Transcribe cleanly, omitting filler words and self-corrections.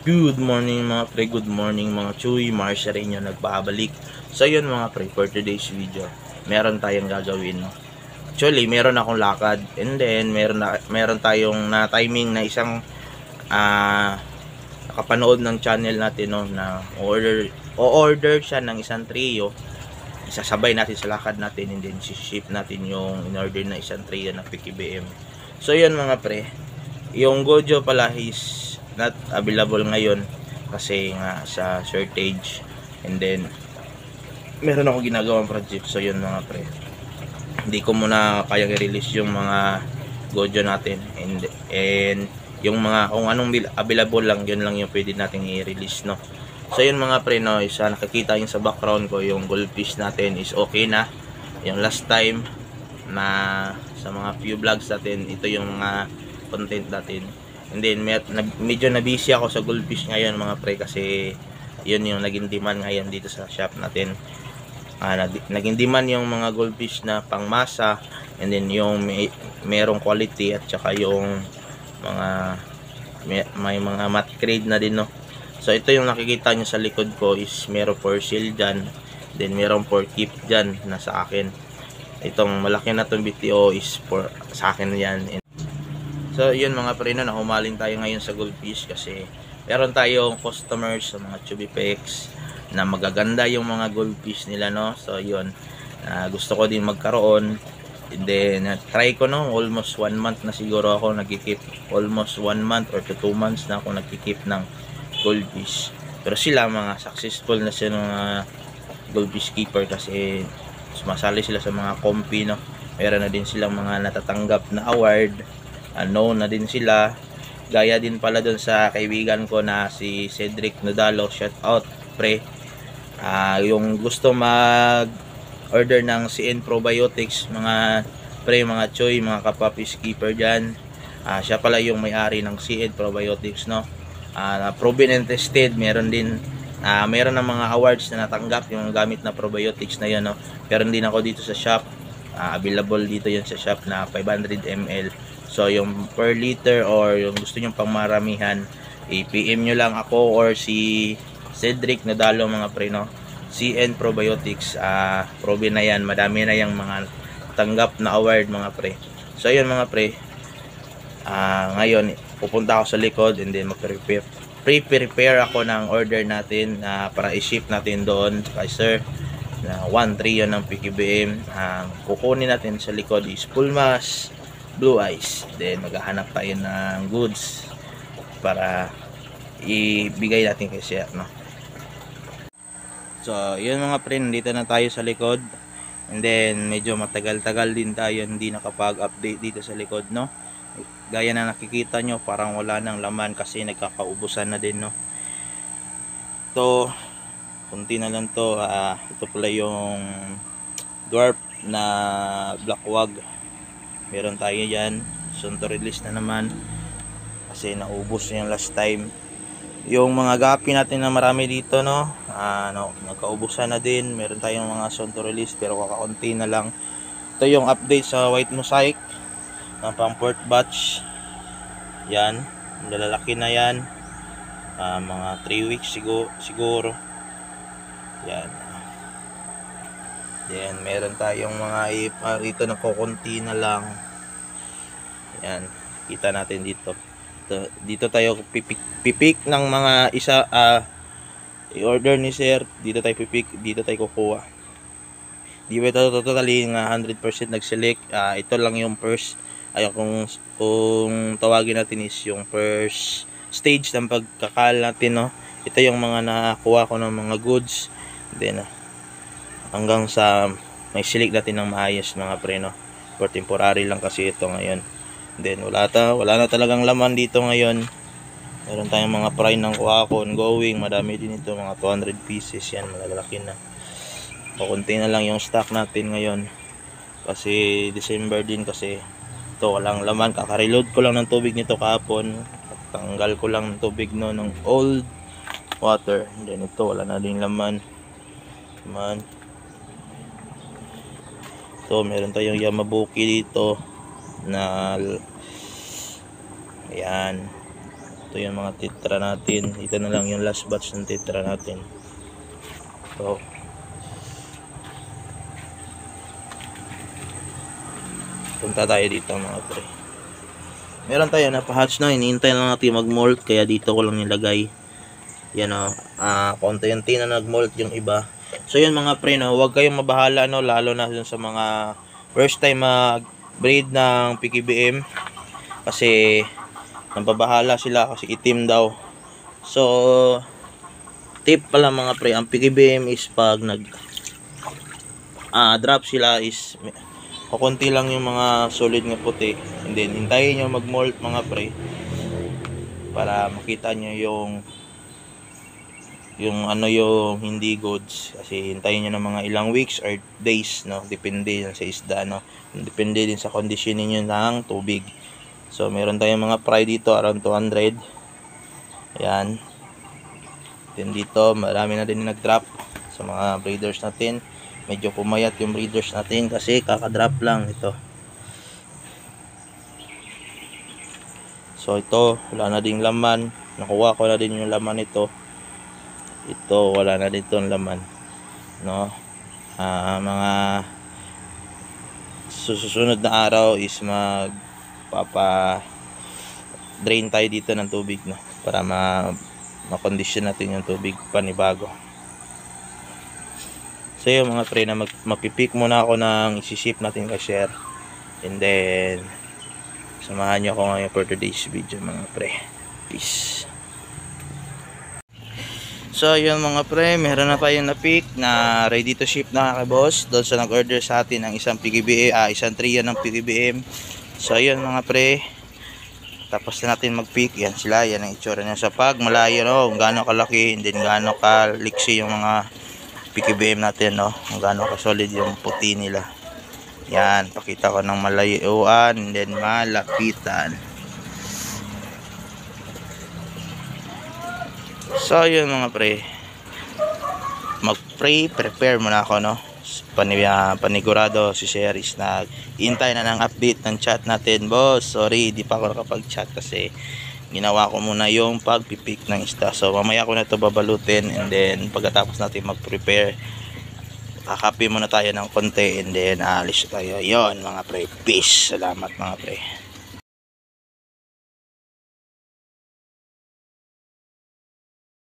Good morning mga pre, good morning mga Chuy, Marsha rin yung nagbabalik. So yun mga pre, for today's video, meron tayong gagawin. Actually, meron akong lakad and then meron tayong na timing na isang nakapanood ng channel natin no, na order siya ng isang trio. Isasabay natin sa lakad natin and then ship natin yung in-order na isang trio na PKBM. So yun mga pre, yung Gojo pala is not available ngayon kasi nga sa shortage and then meron ako ginagawang project. So yun mga pre, hindi ko muna kayang i-release yung mga Gojo natin and yung mga kung anong available lang, yun lang yung pwede natin i-release no. So yun mga pre no, isa nakikita yung sa background ko yung goldfish natin is okay na. Yung last time na sa mga few vlogs natin, ito yung mga content natin. And then medyo na busy ako sa goldfish ngayon mga pre kasi yun yung naging demand ngayon dito sa shop natin. Naging demand yung mga goldfish na pangmasa and then yung merong quality at saka yung mga may mga mat grade na din no. So ito yung nakikita nyo sa likod ko is meron for sale dyan, then meron for keep dyan na sa akin. Itong malaki na itong BTO is for sa akin yan. So yun mga pre, nahumaling tayo ngayon sa goldfish kasi meron tayong customers sa mga Chubipex na magaganda yung mga goldfish nila no. So yun, gusto ko din magkaroon. And then try ko no, almost 1 month na siguro ako nagkikip, almost 1 month or 2 months na ako nagkikip ng goldfish. Pero sila mga successful na sila mga goldfish keeper kasi sumasali sila sa mga compy no. Meron na din silang mga natatanggap na award. Known na din sila, gaya din pala doon sa kaibigan ko na si Cedric Nodalo, shout out pre. Yung gusto mag order ng CN Probiotics mga pre, mga choy, mga kapapis keeper dyan, siya pala yung may-ari ng CN Probiotics no. Proven and tested, meron din meron ng mga awards na natanggap yung gamit na probiotics na yun no. Meron din ako dito sa shop, available dito yan sa shop na 500 ml. So yung per liter or yung gusto nyo pang maramihan, i-PM nyo lang ako or si Cedric Nadalo mga pre no. CN Probiotics, proven na yan, madami na yung mga tanggap na award mga pre. So yun mga pre, ngayon pupunta ako sa likod and then prepare ako ng order natin para i-ship natin doon kay sir na 1 trio ng PKBM. Kukunin natin sa likod is full mass, blue eyes, then maghahanap tayo ng goods para ibigay natin kay sir no. So yun mga pre, nandito na tayo sa likod and then medyo matagal-tagal din tayo hindi nakapag-update dito sa likod no. Gaya na nakikita nyo, parang wala nang laman kasi nagkakaubusan na din no. Ito kunti na lang to. Ito pala yung dwarf na black wag, meron tayo yan, soon to release na naman kasi naubos yung last time. Yung mga gapi natin na marami dito no, nagkaubusan na din. Meron tayong mga soon to release pero kakaunti na lang. Ito yung update sa white mosaic na pang port batch yan, lalaki na yan, mga 3 weeks siguro yan. Then meron tayong mga dito na kukunti na lang yan, kita natin dito. Dito tayo pipik ng mga isa i-order ni sir, dito tayo pipik, dito tayo kukuha. Di ba ito totally nga 100% nag-select. Ito lang yung first, kung tawagin natin is yung first stage ng pagkakal natin no. Ito yung mga nakuha ko ng mga goods, then hanggang sa may select natin ng maayos mga pre no. For temporary lang kasi ito ngayon. Then wala na talagang laman dito ngayon. Meron tayong mga fry ng kuha ko ongoing, madami din ito, mga 200 pieces yan, malalaki na. Kunti na lang yung stock natin ngayon kasi December din kasi ito walang laman. Kaka-reload ko lang ng tubig nito kahapon, tanggal ko lang ng tubig no ng old water. Then ito wala na din laman. Ito meron tayong Yamabuki dito na ayan, Ito yung mga titra natin. Ito na lang yung last batch ng titra natin. So, punta tayo dito mga pre. Meron tayo na pa-hatch na, hinihintay lang natin mag-molt, kaya dito ko lang nilagay. Yan o, konti-unti na nag-molt yung iba. So yun mga pre, no, huwag kayong mabahala, no, lalo na dun sa mga first time mag-breed ng PKBM. Kasi nababahala sila kasi itim daw. So tip pala mga pre, ang PKBM is pag nag drop sila is kukunti lang yung mga solid nga puti, and then hintayin nyo mag-molt mga pre para makita nyo yung ano yung hindi goods. Kasi hintayin nyo ng mga ilang weeks or days, no, depende yan sa isda, no, depende din sa condition niyo ng tubig. So meron tayong mga fry dito around 200. Ayan, then dito marami na din nag-drop sa mga breeders natin. Medyo pumayat yung breeders natin kasi kakadrop lang ito. So ito wala na ding laman, nakuha ko na din yung laman ito. Ito wala na dito ang laman, no. Mga susunod na araw is magpapa drain tayo dito ng tubig, no, para ma-condition natin yung tubig panibago. So yung mga pre, na mapipik muna ako ng isi-ship natin kay share, and then samahan nyo ako ngayon for today's video mga pre. Peace. So yun mga pre, meron na tayong na-pick na ready to ship na kay boss doon sa nag-order sa atin ng isang PKBM, isang trio ng PKBM. So yun mga pre, tapos na natin mag-pick. Yan sila, yan ang itsura niya sa pag malayo, no, kung gaano kalaki, and then gaano kaliksi yung mga PKBM natin, no, kung gaano ka solid yung puti nila. Yan, pakita ko ng malayuan and then malapitan. So yun mga pre, prepare muna ako, no. Panigurado si Series na hintay na ng update ng chat natin. Boss, sorry di pa ako nakapag-chat kasi ginawa ko muna yung pagpipik ng isda. So mamaya ko na ito babalutin, and then pagkatapos natin mag-prepare, kakapi muna tayo ng konti, and then aalis tayo. Yon mga pre, peace. Salamat mga pre.